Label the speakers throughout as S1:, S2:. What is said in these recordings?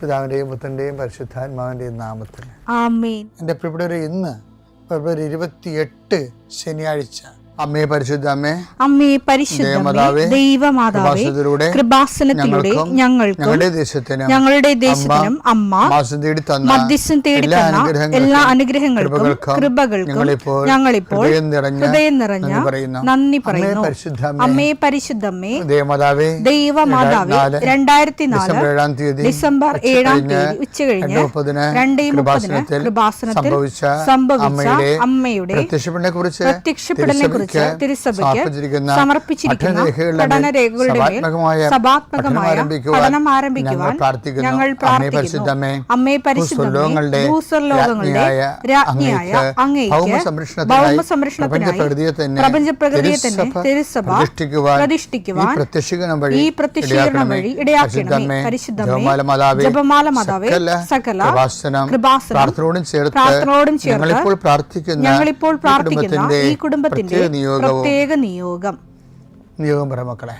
S1: പിതാവിൻ്റെയും പുത്രൻ്റെയും പരിശുദ്ധാത്മാവിൻ്റെയും നാമത്തിൽ
S2: ആമേൻ.
S1: എൻ്റെ പ്രിയപ്പെട്ടവരെ, ഇന്ന് ഫെബ്രുവരി 28 ശനിയാഴ്ച, അമ്മേ പരിശുദ്ധ അമ്മേ,
S2: അമ്മേ പരിശുദ്ധമേ, ദൈവമാതാവേ, കൃപാസനത്തിലൂടെ ഞങ്ങൾക്കും ഞങ്ങളുടെ ദേശത്തിനും അമ്മ മധ്യസ്ഥം തേടി തന്ന എല്ലാ അനുഗ്രഹങ്ങൾക്കും കൃപകൾക്കും ഞങ്ങളിപ്പോൾ ഹൃദയം നിറഞ്ഞ നന്ദി പറയുന്നു. അമ്മേ പരിശുദ്ധമേ, ദൈവമാതാവേ, 2004 ഡിസംബർ 7 ഉച്ചകഴിഞ്ഞ് 2:30 കൃപാസനത്തിൽ സംഭവിച്ച അമ്മയുടെ പ്രത്യക്ഷപ്പെടലിനെ കുറിച്ച് തിരുസഭയ്ക്ക് സമർപ്പിച്ചിരിക്കുന്ന പഠനരേഖകളുടെ മേൽ സഭാത്മകമായ പഠനം ആരംഭിക്കുവാൻ ഞങ്ങൾ പ്രാർത്ഥിക്കുന്നു. അമ്മേ പരിശുദ്ധമേ, ഭൂസ്വർലോകങ്ങളുടെ രാജ്ഞിയായ അങ്ങേയ്ക്ക് ഭൗമസംരക്ഷണത്തിനായി പ്രപഞ്ചപ്രകൃതിയെ തന്നെ തിരുസഭ പ്രതിഷ്ഠിക്കുവാൻ ഈ പ്രത്യക്ഷീകരണം വഴി ഇടയാക്കണമേ. പരിശുദ്ധമേ, ജപമാല മാതാവേ, സകല കൃപാസനം പ്രാർത്ഥനയോടും ചേർത്ത് ഞങ്ങളിപ്പോൾ പ്രാർത്ഥിക്കുന്ന ഈ കുടുംബത്തിന്റെ പ്രത്യേക നിയോഗം
S1: പറ മക്കളെ.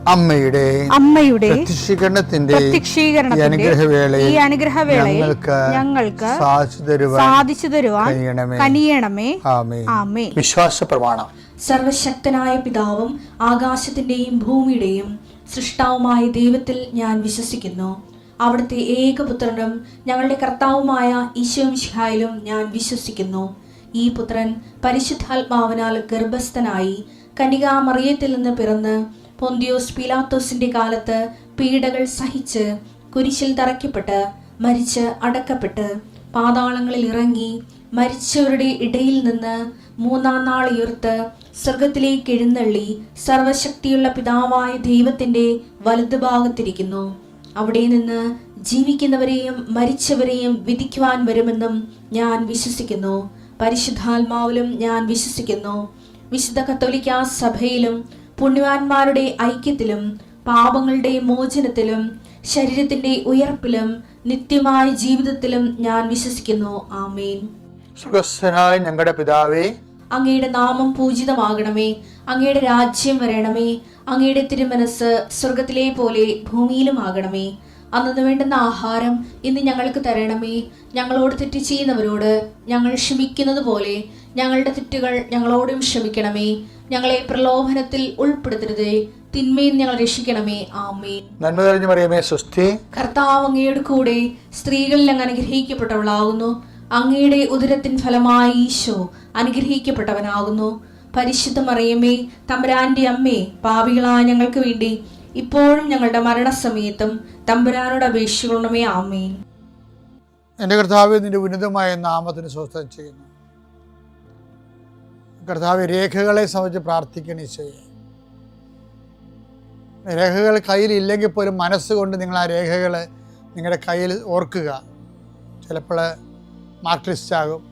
S1: അമ്മയുടെ പ്രത്യക്ഷീകരണത്തിന്റെ ഈ അനുഗ്രഹവേളയിൽ ഞങ്ങൾക്ക് സാധിച്ചു തരുവാൻ കനിയണമേ. ആമേൻ. വിശ്വാസ പ്രമാണം.
S3: സർവശക്തനായ പിതാവും ആകാശത്തിന്റെയും ഭൂമിയുടെയും സൃഷ്ടാവുമായ ദൈവത്തിൽ ഞാൻ വിശ്വസിക്കുന്നു. അവിടുത്തെ ഏകപുത്രനും ഞങ്ങളുടെ കർത്താവുമായ ഈശോമിശിഹായിലും ഞാൻ വിശ്വസിക്കുന്നു. ഈ പുത്രൻ പരിശുദ്ധാത്മാവിനാൽ ഗർഭസ്ഥനായി കന്യകാമറിയത്തിൽ നിന്ന് പിറന്ന് പൊന്തിയോസ് പീലാത്തോസിന്റെ കാലത്ത് പീഡകൾ സഹിച്ച് കുരിശിൽ തറയ്ക്കപ്പെട്ട് മരിച്ച് അടക്കപ്പെട്ട് പാതാളങ്ങളിൽ ഇറങ്ങി മരിച്ചവരുടെ ഇടയിൽ നിന്ന് 3-ാം നാൾ ഉയർത്ത് സ്വർഗത്തിലേക്ക് എഴുന്നള്ളി സർവശക്തിയുള്ള പിതാവായ ദൈവത്തിന്റെ വലതുഭാഗത്തിരിക്കുന്നു. അവിടെ നിന്ന് ജീവിക്കുന്നവരെയും മരിച്ചവരെയും വിധിക്കുവാൻ വരുമെന്നും ഞാൻ വിശ്വസിക്കുന്നു. പരിശുദ്ധാത്മാവിലും ഞാൻ വിശ്വസിക്കുന്നു. വിശുദ്ധ കത്തോലിക്കാ സഭയിലും പുണ്യവാന്മാരുടെ ഐക്യത്തിലും പാപങ്ങളുടെ മോചനത്തിലും ശരീരത്തിന്റെ ഉയർപ്പിലും നിത്യമായ ജീവിതത്തിലും ഞാൻ വിശ്വസിക്കുന്നു. ആമേൻ.
S1: സുഖസ്ഥനായ ഞങ്ങളുടെ പിതാവേ,
S3: അങ്ങയുടെ നാമം പൂജിതമാകണമേ. അങ്ങയുടെ രാജ്യം വരണമേ. അങ്ങയുടെ തിരുമനസ് സ്വർഗത്തിലെ പോലെ ഭൂമിയിലും ആകണമേ. അന്നു വേണ്ടുന്ന ആഹാരം ഇന്ന് ഞങ്ങൾക്ക് തരണമേ. ഞങ്ങളോട് തെറ്റ് ചെയ്യുന്നവരോട് ഞങ്ങൾ ക്ഷമിക്കുന്നത് പോലെ ഞങ്ങളുടെ തെറ്റുകൾ ഞങ്ങളോടും ക്ഷമിക്കണമേ. ഞങ്ങളെ പ്രലോഭനത്തിൽ ഉൾപ്പെടുത്തരുതേ, തിന്മയിൽ ഞങ്ങൾ രക്ഷിക്കണമേ. ആമേൻ.
S1: നന്മ നിറഞ്ഞ മറിയമേ, സ്വസ്തി.
S3: കർത്താവ് അങ്ങയുടെ കൂടെ സ്ത്രീകളിൽ അങ്ങ് അനുഗ്രഹിക്കപ്പെട്ടവളാകുന്നു. അങ്ങയുടെ ഉദരത്തിൻ ഫലമായി ഈശോ അനുഗ്രഹിക്കപ്പെട്ടവനാകുന്നു. പരിശുദ്ധ മറിയമേ, തമ്പുരാന്റെ അമ്മേ, പാപികളായ ഞങ്ങൾക്ക് വേണ്ടി ഇപ്പോഴും ഞങ്ങളുടെ മരണസമയത്തും തമ്പുരാനോട് അപേക്ഷിക്കണമേ. ആമേൻ.
S1: എൻ്റെ കർത്താവ്, നിന്റെ ഉന്നതമായ നാമത്തിന് സ്വസ്ഥം ചെയ്യുന്നു. കർത്താവ്, രേഖകളെ സംബന്ധിച്ച് പ്രാർത്ഥിക്കണം. ഈശോയെ, രേഖകൾ കയ്യിലില്ലെങ്കിൽ പോലും മനസ്സുകൊണ്ട് നിങ്ങൾ ആ രേഖകൾ നിങ്ങളുടെ കയ്യിൽ ഓർക്കുക. ചിലപ്പോൾ മാർക്ക് ലിസ്റ്റ് ആകും,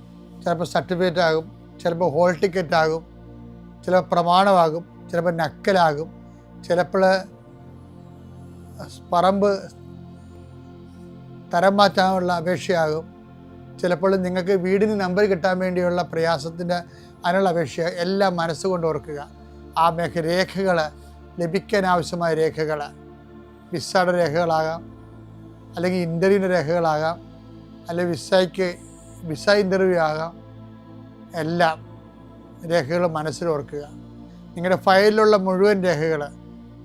S1: ചിലപ്പോൾ സർട്ടിഫിക്കറ്റ് ആകും, ചിലപ്പോൾ ഹോൾ ടിക്കറ്റ് ആകും, ചിലപ്പോൾ പ്രമാണമാകും, ചിലപ്പോൾ നക്കലാകും, ചിലപ്പോൾ പറമ്പ് തരം മാറ്റാനുള്ള അപേക്ഷയാകും, ചിലപ്പോൾ നിങ്ങൾക്ക് വീടിന് നമ്പർ കിട്ടാൻ വേണ്ടിയുള്ള പ്രയാസത്തിൻ്റെ അതിനുള്ള അപേക്ഷ. എല്ലാം മനസ്സുകൊണ്ട് ഓർക്കുക. ആ രേഖകൾ ലഭിക്കാൻ ആവശ്യമായ രേഖകൾ വിസയുടെ രേഖകളാകാം, അല്ലെങ്കിൽ ഇൻ്റർവ്യൂവിൻ്റെ രേഖകളാകാം, അല്ലെങ്കിൽ വിസ ഇൻ്റർവ്യൂ ആകാം. എല്ലാം രേഖകൾ മനസ്സിൽ ഓർക്കുക. നിങ്ങളുടെ ഫയലിലുള്ള മുഴുവൻ രേഖകൾ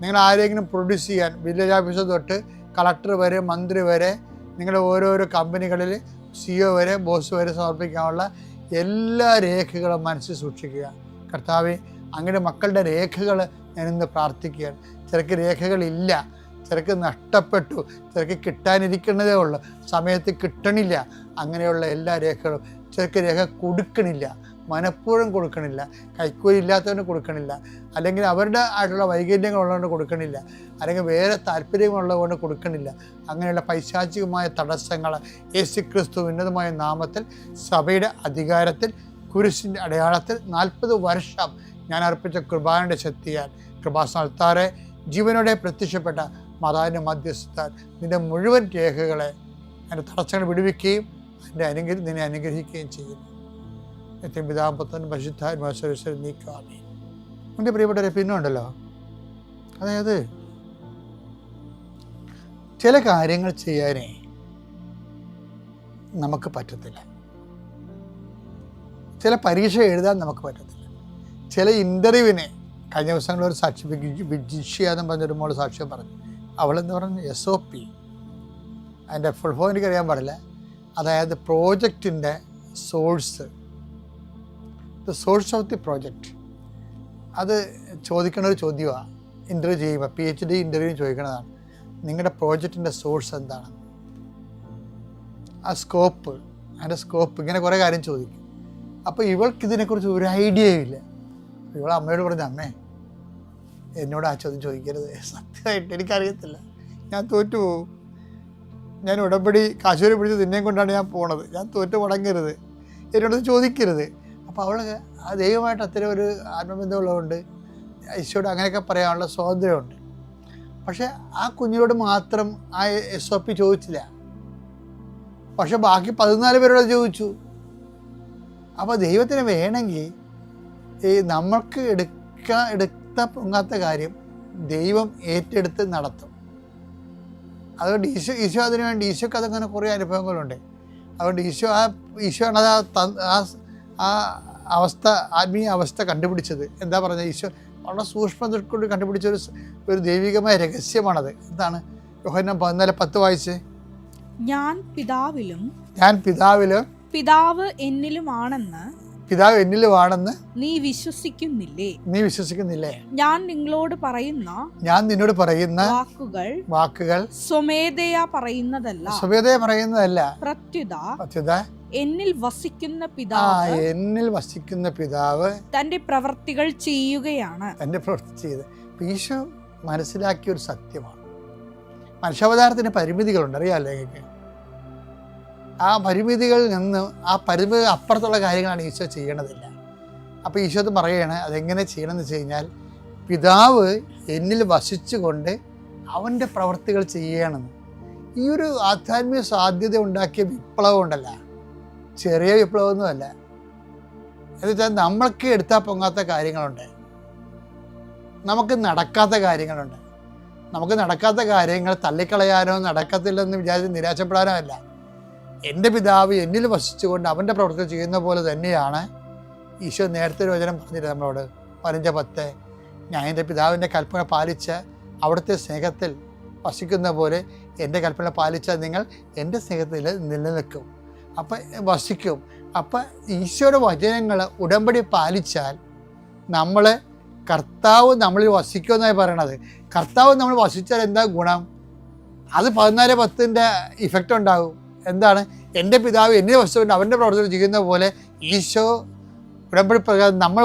S1: നിങ്ങൾ ആരെങ്കിലും പ്രൊഡ്യൂസ് ചെയ്യാൻ വില്ലേജ് ഓഫീസർ തൊട്ട് കളക്ടർ വരെ മന്ത്രി വരെ നിങ്ങളുടെ ഓരോരോ കമ്പനികളിൽ CEO വരെ ബോസ് വരെ സമർപ്പിക്കാനുള്ള എല്ലാ രേഖകളും മനസ്സിൽ സൂക്ഷിക്കുക. കർത്താവേ, അങ്ങയുടെ മക്കളുടെ രേഖകൾ ഞാനിന്ന് പ്രാർത്ഥിക്കുകയാണ്. ചിലക്ക് രേഖകളില്ല, ചിലക്ക് നഷ്ടപ്പെട്ടു, ചിലക്ക് കിട്ടാനിരിക്കുന്നതേ ഉള്ളൂ, സമയത്ത് കിട്ടണില്ല. അങ്ങനെയുള്ള എല്ലാ രേഖകളും, ചിലക്ക് രേഖ കൊടുക്കണില്ല, മനഃപൂർവ്വം കൊടുക്കണില്ല, കൈക്കൂലി ഇല്ലാത്തവന് കൊടുക്കണില്ല, അല്ലെങ്കിൽ അവരുടെ ആയിട്ടുള്ള വൈകല്യങ്ങളുള്ളതുകൊണ്ട് കൊടുക്കണില്ല, അല്ലെങ്കിൽ വേറെ താല്പര്യങ്ങളുള്ളതുകൊണ്ട് കൊടുക്കണില്ല. അങ്ങനെയുള്ള പൈശാചികമായ തടസ്സങ്ങൾ യേശുക്രിസ്തു ഉന്നതമായ നാമത്തിൽ സഭയുടെ അധികാരത്തിൽ കുരിശിൻ്റെ അടയാളത്തിൽ 40 വർഷം ഞാൻ അർപ്പിച്ച കൃപാന്റെ ശക്തിയാൽ കൃപാസ്ഥാനത്താറെ ജീവനോടെ പ്രത്യക്ഷപ്പെട്ട മാതാവിൻ്റെ മധ്യസ്ഥത്താൽ നിൻ്റെ മുഴുവൻ രേഖകളെ അതിൻ്റെ തടസ്സങ്ങൾ വിടുവിക്കുകയും നിന്നെ അനുഗ്രഹിക്കുകയും ചെയ്യുന്നു. നിത്യം പിതാവും പുത്രനും പരിശുദ്ധാത്മാവിൽ നീക്കാമേ. എൻ്റെ പ്രിയപ്പെട്ടവരെ, പിന്നുണ്ടല്ലോ, അതായത് ചില കാര്യങ്ങൾ ചെയ്യാനേ നമുക്ക് പറ്റത്തില്ല. ചില പരീക്ഷ എഴുതാൻ നമുക്ക് പറ്റത്തില്ല. ചില ഇൻ്റർവ്യൂവിനെ കഴിഞ്ഞ ദിവസങ്ങളൊരു സാക്ഷി വിജിഷ്യ എന്ന് പറഞ്ഞൊരു മോള് സാക്ഷ്യം പറഞ്ഞു. അവളെന്ന് പറഞ്ഞു SOP, അതിൻ്റെ ഫുൾ ഫോം എനിക്കറിയാൻ പാടില്ല. അതായത് പ്രോജക്റ്റിൻ്റെ source, the source of the project. അത് ചോദിക്കണ ഒരു ചോദ്യമാണ്. ഇൻ്റർവ്യൂ ചെയ്യുമ്പോൾ PhD ഇൻ്റർവ്യൂ ചോദിക്കണതാണ്, നിങ്ങളുടെ പ്രോജക്റ്റിൻ്റെ സോഴ്സ് എന്താണ്, ആ സ്കോപ്പ്, അതിൻ്റെ സ്കോപ്പ്, ഇങ്ങനെ കുറേ കാര്യം ചോദിക്കും. അപ്പോൾ ഇവൾക്ക് ഇതിനെക്കുറിച്ച് ഒരു ഐഡിയയും ഇല്ല. ഇവൾ അമ്മയോട് പറഞ്ഞു, അമ്മേ എന്നോട് ആ ചോദ്യം ചോദിക്കരുത്, സത്യമായിട്ട് എനിക്കറിയത്തില്ല, ഞാൻ തോറ്റുപോകും, ഞാൻ ഉടമ്പടി കാശൂരി പിടിച്ച് നിന്നെയും കൊണ്ടാണ് ഞാൻ പോണത്, ഞാൻ തോറ്റ് മുടങ്ങരുത്, എന്നോട് ചോദിക്കരുത്. അപ്പോൾ അവൾ ആ ദൈവമായിട്ട് അത്തരം ഒരു ആത്മബന്ധമുള്ളതുകൊണ്ട് ഈശോയോട് അങ്ങനെയൊക്കെ പറയാനുള്ള സ്വാതന്ത്ര്യമുണ്ട്. പക്ഷേ ആ കുഞ്ഞിനോട് മാത്രം ആ SOP ചോദിച്ചില്ല, പക്ഷെ ബാക്കി 14 പേരോട് ചോദിച്ചു. അപ്പോൾ ദൈവത്തിന് വേണമെങ്കിൽ ഈ നമ്മൾക്ക് എടുത്ത പൊങ്ങാത്ത കാര്യം ദൈവം ഏറ്റെടുത്ത് നടത്തും. അതുകൊണ്ട് ഈശോ അതിനു വേണ്ടി, ഈശോക്ക് അതങ്ങനെ കുറേ അനുഭവങ്ങളുണ്ട്. അതുകൊണ്ട് ഈശോയാണ് ആ അവസ്ഥ, ആത്മീയ അവസ്ഥ കണ്ടുപിടിച്ചത്. എന്താ പറഞ്ഞത്? ഈശോ വളരെ സൂക്ഷ്മതയോട് കണ്ടുപിടിച്ച ഒരു ദൈവികമായ രഹസ്യമാണത്. എന്താണ്? യോഹന്നാൻ 14:10 വായിച്ച്,
S2: ഞാൻ പിതാവിലും
S1: പിതാവ് എന്നിലുമാണെന്ന് നീ വിശ്വസിക്കുന്നില്ലേ? ഞാൻ നിന്നോട് പറയുന്ന വാക്കുകൾ സ്വമേധയാ പറയുന്നതല്ല, പ്രത്യുത എന്നിൽ വസിക്കുന്ന പിതാവ് തന്റെ പ്രവൃത്തികൾ ചെയ്യുകയാണ്. ഈശോ മനസ്സിലാക്കിയ ഒരു സത്യമാണ്. മനുഷ്യാവതാരത്തിന് പരിമിതികളുണ്ട്, അറിയാമല്ലോ നിങ്ങൾക്ക്. ആ പരിമിതികളിൽ നിന്ന് ആ പരിമിതി അപ്പുറത്തുള്ള കാര്യങ്ങളാണ് ഈശോ ചെയ്യണതില്ല. അപ്പോൾ ഈശോ അത് പറയുകയാണ്, അതെങ്ങനെ ചെയ്യണമെന്ന് വെച്ച് കഴിഞ്ഞാൽ, പിതാവ് എന്നിൽ വസിച്ചുകൊണ്ട് അവൻ്റെ പ്രവൃത്തികൾ ചെയ്യണമെന്ന്. ഈ ഒരു ആധ്യാത്മിക സാധ്യത ഉണ്ടാക്കിയ വിപ്ലവം ഉണ്ടല്ല, ചെറിയ വിപ്ലവമൊന്നുമല്ല. എന്നുവെച്ചാൽ നമ്മൾക്ക് എടുത്താൽ പൊങ്ങാത്ത കാര്യങ്ങളുണ്ട്, നമുക്ക് നടക്കാത്ത കാര്യങ്ങളുണ്ട്. നമുക്ക് നടക്കാത്ത കാര്യങ്ങൾ തള്ളിക്കളയാനോ നടക്കത്തില്ലെന്ന് വിചാരിച്ച് നിരാശപ്പെടാനോ അല്ല. എൻ്റെ പിതാവ് എന്നിൽ വസിച്ചുകൊണ്ട് അവൻ്റെ പ്രവൃത്തി ചെയ്യുന്ന പോലെ തന്നെയാണ് ഈശോ നേരത്തെ ഒരു വചനം പറഞ്ഞിട്ട് നമ്മളോട് 15:10, ഞാൻ എൻ്റെ പിതാവിൻ്റെ കൽപ്പന പാലിച്ച് അവിടുത്തെ സ്നേഹത്തിൽ വസിക്കുന്ന പോലെ എൻ്റെ കൽപ്പന പാലിച്ചാൽ നിങ്ങൾ എൻ്റെ സ്നേഹത്തിൽ നിലനിൽക്കും, അപ്പം വസിക്കും. അപ്പം ഈശോയുടെ വചനങ്ങൾ ഉടമ്പടി പാലിച്ചാൽ നമ്മൾ കർത്താവ് നമ്മളിൽ വസിക്കുമെന്നാണ് പറയണത്. കർത്താവ് നമ്മൾ വസിച്ചാൽ എന്താ ഗുണം? അത് 14:10 ഇഫക്റ്റ് ഉണ്ടാകും. എന്താണ്? എൻ്റെ പിതാവ് എന്നിൽ വസിച്ചുകൊണ്ട് അവൻ്റെ പ്രവർത്തനം ചെയ്യുന്ന പോലെ ഈശോ ഉടമ്പടി പ്രകാരം നമ്മൾ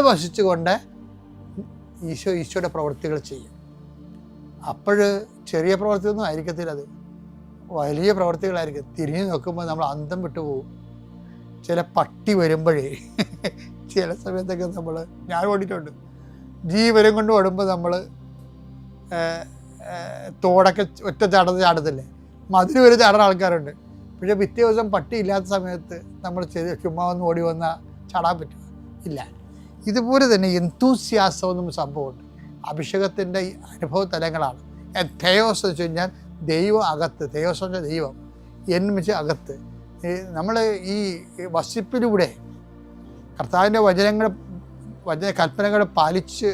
S1: വസിച്ചുകൊണ്ട് ഈശോയുടെ പ്രവൃത്തികൾ ചെയ്യും. അപ്പോൾ ചെറിയ പ്രവൃത്തിയൊന്നും ആയിരിക്കത്തില്ല, അത് വലിയ പ്രവൃത്തികളായിരിക്കും. തിരിഞ്ഞു നോക്കുമ്പോൾ നമ്മൾ അന്തം വിട്ടു പോകും. ചില പട്ടി വരുമ്പോഴേ ചില സമയത്തൊക്കെ ഞാൻ ഓടിയിട്ടുണ്ട്, ജീവനം കൊണ്ട് ഓടുമ്പോൾ നമ്മൾ തോടൊക്കെ ഒറ്റ ചാടത്തില്ലേ, മതിൽ വരെ ചാടുന്ന ആൾക്കാരുണ്ട്. പക്ഷേ പിറ്റേ ദിവസം പട്ടി ഇല്ലാത്ത സമയത്ത് നമ്മൾ ചുമ്മാ ഒന്ന് ഓടി വന്നാൽ ചാടാൻ പറ്റുമോ? ഇല്ല. ഇതുപോലെ തന്നെ എന്തൂസിയാസം എന്നും സംഭവമുണ്ട്. അഭിഷേകത്തിൻ്റെ അനുഭവ തലങ്ങളാണ്. തെയോസ് എന്ന് വെച്ച് കഴിഞ്ഞാൽ ദൈവം അകത്ത്, തെയോസ് എന്ന് വെച്ചാൽ ദൈവം, എന്ന് അകത്ത്. നമ്മൾ ഈ വസിപ്പിലൂടെ കർത്താവിൻ്റെ കൽപ്പനകൾ പാലിച്ച്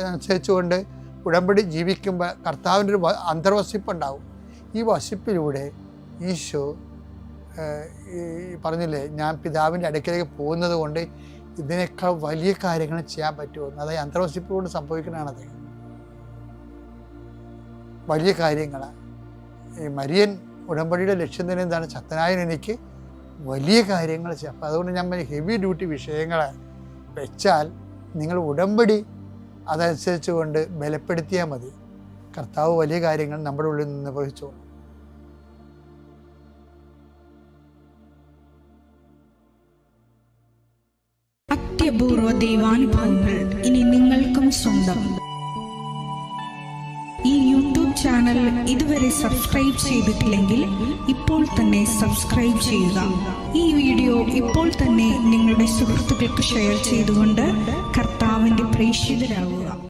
S1: അനുസരിച്ചുകൊണ്ട് ഉടമ്പടി ജീവിക്കുമ്പോൾ കർത്താവിൻ്റെ ഒരു അന്തർവസിപ്പുണ്ടാവും. ഈ വസിപ്പിലൂടെ ഈശോ ഈ പറഞ്ഞില്ലേ, ഞാൻ പിതാവിൻ്റെ അടുക്കലേക്ക് പോകുന്നത് കൊണ്ട് ഇതിനേക്കാൾ വലിയ കാര്യങ്ങൾ ചെയ്യാൻ പറ്റുമെന്ന്. അതായത് അന്തർവസിപ്പോട് സംഭവിക്കുന്നതാണത്. വലിയ കാര്യങ്ങൾ ഈ മരിയൻ ഉടമ്പടിയുടെ ലക്ഷ്യം തന്നെ എന്താണ്? ശക്തനായ എനിക്ക് വലിയ കാര്യങ്ങൾ ചെയ്യാം. അപ്പം അതുകൊണ്ട് ഞാൻ ഹെവി ഡ്യൂട്ടി വിഷയങ്ങൾ വെച്ചാൽ നിങ്ങൾ ഉടമ്പടി അതനുസരിച്ച് കൊണ്ട് ബലപ്പെടുത്തിയാൽ മതി. കർത്താവ് വലിയ കാര്യങ്ങൾ നമ്മുടെ ഉള്ളിൽ നിന്ന് നിർവഹിച്ചു.
S2: അത്യപൂർവ ദൈവാനുഭവങ്ങൾ ഇനി നിങ്ങൾക്കും സ്വന്തം. ഈ യൂട്യൂബ് ചാനൽ ഇതുവരെ സബ്സ്ക്രൈബ് ചെയ്തിട്ടില്ലെങ്കിൽ ഇപ്പോൾ തന്നെ സബ്സ്ക്രൈബ് ചെയ്യുക. ഈ വീഡിയോ ഇപ്പോൾ തന്നെ നിങ്ങളുടെ സുഹൃത്തുക്കൾക്ക് ഷെയർ ചെയ്തുകൊണ്ട് കർത്താവിൻ്റെ പ്രേക്ഷിതരാകുക.